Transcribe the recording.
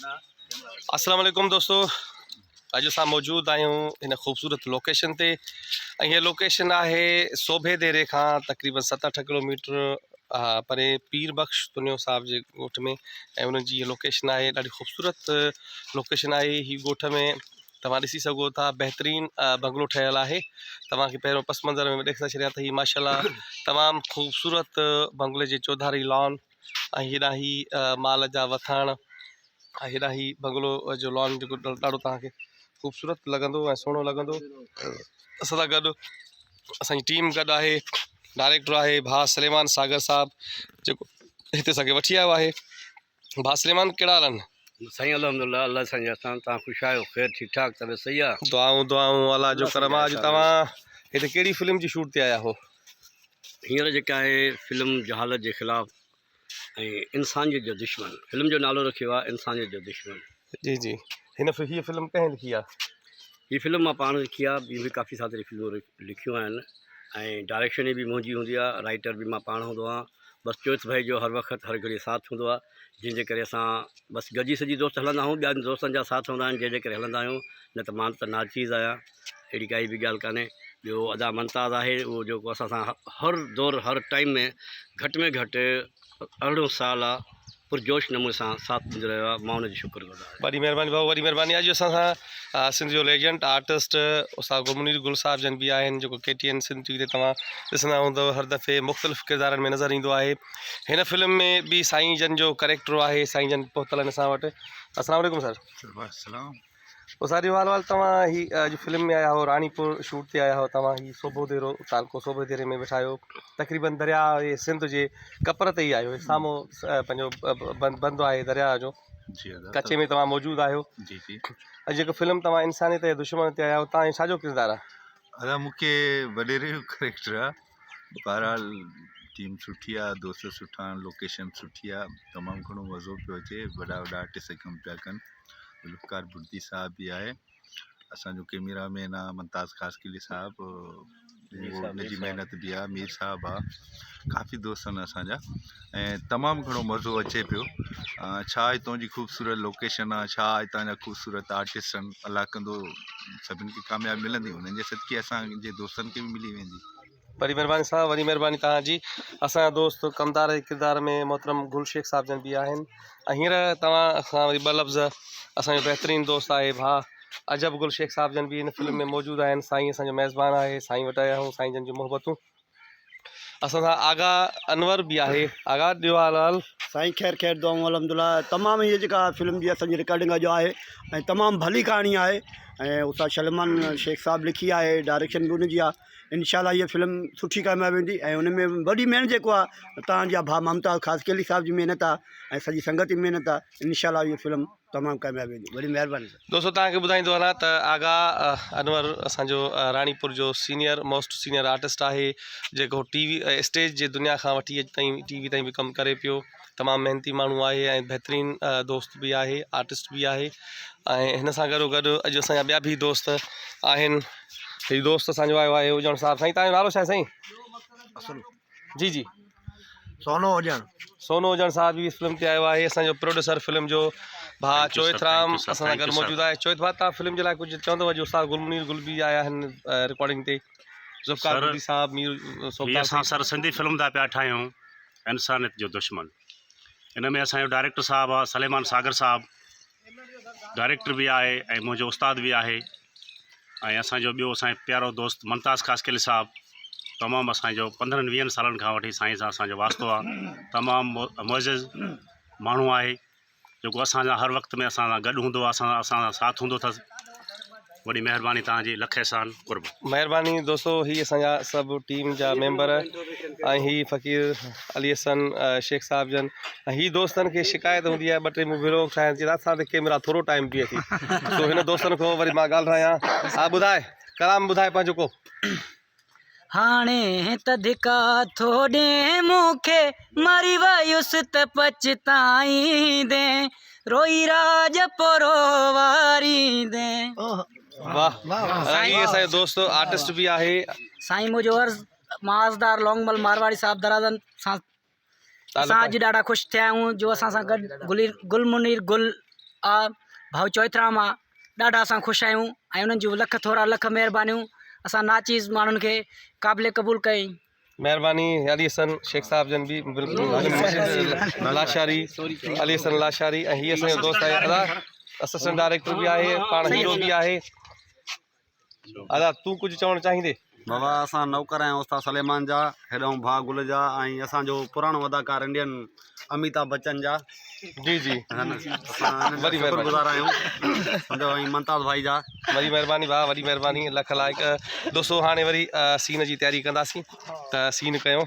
अस्सलाम वालेकुम दोस्तों, अॼु असां मौजूदु आहियूं हिन ख़ूबसूरत लोकेशन ते। ऐं हीअ लोकेशन आहे सोभे देरे खां तक़रीबन 7-8 किलोमीटर परे पीर बख़्श दुनियो साहिब जे ॻोठ में। ऐं उन्हनि जी हीअ लोकेशन आहे, ॾाढी ख़ूबसूरत लोकेशन आहे। हीअ ॻोठ में तव्हां ॾिसी सघो था, बहितरीनु बंगलो ठहियलु आहे। तव्हांखे पहिरियों पस मंज़र में ॾेखारे छॾिया त हीअ माशाल्लाह तमामु ख़ूबसूरत बंगले जी चौधारी लॉन ऐं हेॾा ई माल जा वथाण, हेॾा ई बंगलो जो लॉन जेको ॾाढो तव्हांखे ख़ूबसूरत लॻंदो ऐं सुहिणो लॻंदो। असां सां गॾु असांजी टीम गॾु आहे, डायरेक्टर आहे भाउ सलेमान सागर साहिबु, जेको हिते असांखे वठी आयो आहे। भाउ सलेमान, कहिड़ा हाल आहिनि? साईं अल्हम्दुलिल्लाह, अल्लाह साईं असां तव्हां ख़ुशि आहियो, ख़ैर ठीकु ठाक, तबियत सही आहे? दुआऊं अलाह जो करम आहे। अॼु तव्हां हिते कहिड़ी फिल्म जी शूट ते आया हो? हींअर जेका आहे फिल्म जहालत जे ख़िलाफ़ ऐं इंसानियत जो दुश्मन, फिल्म जो नालो रखियो आहे इंसानियत जो दुश्मन। जी जी, हीअ फिल्म कंहिं लिखी आहे? हीअ फिल्म मां पाण लिखी आहे, ॿियूं बि काफ़ी सारी फिल्मूं लिखियूं आहिनि ऐं डायरेक्शन बि मुंहिंजी हूंदी आहे, राइटर बि मां पाण हूंदो आहियां। बसि चोइथ भाई जो हर वक़्तु हर घड़ी साथ हूंदो आहे, जंहिंजे करे असां बसि गॾिजी सॼी दोस्त हलंदा आहियूं। ॿियनि दोस्तनि जा साथ हूंदा आहिनि, जंहिंजे करे हलंदा आहियूं। न त मां त नाचीज़ आहियां, अहिड़ी काई बि ॻाल्हि कान्हे। ॿियो अदा मुमताज़ आहे, उहो जेको असां सां हर दौर हर टाइम में घटि में घटि 18 साल आहे, पुरजोश नमूने सां साथ ॾींदो रहियो आहे। मां हुनजी शुक्रगुज़ार। वॾी महिरबानी भाऊ, वॾी महिरबानी। अॼु असां सां सिंध जो लेजेंड आर्टिस्ट उस्ताद गुलमुनीर गुल साहिब जन बि आहिनि, जेको KTN सिंध टीवी ते तव्हां ॾिसंदा हूंदव, हर दफ़े मुख़्तलिफ़ किरदारनि में नज़र ईंदो आहे। हिन फिल्म में बि साईं जन जो कैरेक्टर आहे। साईं जन पहुतल आहिनि असां वटि। अस्सलाम वालेकुम सर। उस्ताद जो हाल तव्हां ही अॼु फिल्म में आया हो, रानीपुर शूट ते आया हो। तव्हां ही सोभो देरो तालको सोभे देरे में वेठा आहियो, तक़रीबन दरिया सिंध जे कपर ते ई आहियो। साम्हूं पंहिंजो बंदि आहे दरिया जो, कच्चे में तव्हां मौजूदु आहियो। जी जी। अॼु जेको फिल्म तव्हां इंसानियत जे दुश्मन ते आया हो, तव्हांजो छाजो किरदारु आहे? अदा मूंखे वॾेरे जो करेक्टर आहे। बहरहाल टीम सुठी आहे, दोस्त सुठा आहिनि, लोकेशन सुठी आहे, तमामु घणो मज़ो पियो अचे। वॾा वॾा आर्टिस्ट कमु पिया कनि। गुलफ़कार बुर्दी साहिब बि आहे, असांजो कैमरामैन आहे मुमताज़ ख़ासकिली साहिबु, उनजी महिनत बि आहे। मीर साहिबु आहे, काफ़ी दोस्त आहिनि असांजा ऐं तमामु घणो मज़ो अचे पियो। छा हितां जी ख़ूबसूरत लोकेशन आहे, छा हितां जा ख़ूबसूरत आर्टिस्ट आहिनि। अलाह कंदो सभिनी खे कामयाबी मिलंदी, उन्हनि जे सदके असांजे दोस्तनि खे बि मिली वेंदी। वॾी महिरबानी साहब, वॾी महिरबानी तव्हांजी। असांजा दोस्त कमदार जे किरदार में मोहतरम गुल शेख साहिब जन बि आहिनि। ऐं हींअर तव्हां खां वरी ॿ लफ़्ज़, असांजो बहितरीनु दोस्त आहे भाउ अजब गुल शेख साहिब जन बि हिन फिल्म में मौजूदु आहिनि। साईं असांजो मेज़बान आहे, साईं वटि आया आहियूं, साईं जन जूं मोहबतूं। असां सां आगा अनवर बि आहे। आगा ॾियो हाल? साईं ख़ैर ख़ैर दुआऊं अल्हम्दुलिल्लाह। तमामु हीअ जेका फिल्म जी असांजी रिकॉर्डिंग जो आहे ऐं तमामु भली कहाणी आहे ऐं उस्ताद सलेमान शेख साहिबु लिखी आहे, डायरेक्शन बि उनजी आहे। इंशाल्लाह हीअ फिल्म सुठी कामयाबी वेंदी ऐं उन में वॾी महिनत जेको आहे तव्हांजा भाउ मुमताज़ ख़ासकिली साहिब जी महिनत आहे ऐं सॼी संगत जी महिनत आहे। इंशाल्लाह हीअ फिल्म तमामु कामयाबी वेंदी। वॾी महिरबानी। दोस्तों, तव्हांखे ॿुधाईंदो वञा त आगा अनवर असांजो रानीपुर जो मोस्ट सीनियर आर्टिस्ट आहे, जेको TV स्टेज जे दुनिया खां वठी अॼु ताईं TV ताईं बि कमु करे पियो। तमामु महिनती माण्हू आहे ऐं बहितरीनु दोस्त बि आहे, आर्टिस्ट बि आहे। ऐं हिन सां गॾो गॾु अॼु असांजा ॿिया बि दोस्त आहिनि। हीउ दोस्त असांजो आयो आहे हुजण साहिबु। साईं, तव्हांजो नालो छा आहे साईं? जी जी, सोनो हुजण। सोनू हुजण साहिबु बि इस फिल्म ते आयो आहे। असांजो प्रोड्यूसर फिल्म जो भाउ चोइथ राम असां सां गॾु मौजूदु आहे। चोइथ भाउ, तव्हां फिल्म जे लाइ कुझु चवंदव? अॼु उस्ताद गुलमुनीर गुल बि आया आहिनि रिकॉर्डिंग ते, ज़ुल्फ़कार बुर्दी साहिबु, मीर असां सर सिंधी फिल्म था पिया ठाहियूं, इंसानियत जो दुश्मन। इन में असांजो डायरेक्टर साहिबु आहे सलेमान सागर साहिबु, डायरेक्टर बि आहे ऐं मुंहिंजो उस्ताद बि आहे। ऐं असांजो ॿियो असांजो प्यारो दोस्त मुमताज़ ख़ासकिली साहिबु, तमामु असांजो 15-20 सालनि खां वठी साईं सां असांजो वास्तो आहे। तमामु मुअज़्ज़िज़ माण्हू आहे, जेको असांजा हर वक़्त में असां सां गॾु हूंदो आहे, असां सां साथ हूंदो अथसि। वॾी महिरबानी तव्हांजी, लख एहसान कुर्ब। महिरबानी दोस्तो। हीअ असांजा सभु टीम जा मेंबर ऐं हीअ फ़क़ीर अली हसन शेख साहिब जन। ऐं हीअ दोस्तनि खे शिकायत हूंदी आहे 2-3 व्लॉग ठाहिण जी, राति सां ते कैमरा थोरो टाइम बीहे थी, सो हिन दोस्तनि खां वरी मां ॻाल्हायां। हा ॿुधाए, कलाम ॿुधाए पंहिंजो को। हाणे त धिका थो ॾे मूंखे, मरी वयुसि त पछताईंदे, रोई राज पोरो वारींदे। वाह, ये असांजो दोस्त आर्टिस्ट बि आहे। साईं मुंहिंजो अर्ज़ु माज़दार लौंगमल मारवाड़ी साहिबु दराज़नि सां असां अॼु ॾाढा ख़ुशि थिया आहियूं जो असां सां गॾु गुलमुनीर गुल भाऊ चौथराम आहे ॾाढा असां ख़ुशि आहियूं ऐं उन्हनि जूं लख थोरा लख महिरबानियूं असां नाचीज़ माण्हुनि खे क़ाबिल क़बूल कई। महिरबानी अली हसन शेख साहब जन भी बिल्कुलु लाशारी अली हसन लाशारी ऐं हीअ असांजो दोस्त आहे अदा असिस्टेंट डायरेक्टर भी आहे पाण हीरो भी आहे। अदा तूं कुझु चवणु चाहींदे? बाबा असां नौकर आहियूं उस्ताद सलेमान जा, हेॾां भाउ गुल जा ऐं असांजो पुराणो अदाकार इंडियन अमिताभ बच्चन जा। जी जी असां वरी शुक्रगुज़ार आहियूं सम्झो ऐं मुमताज़ भाई जा। वरी महिरबानी भाउ वरी महिरबानी लख लाइक़ दोस्तो हाणे वरी सीन जी तयारी कंदासीं त सीन कयूं।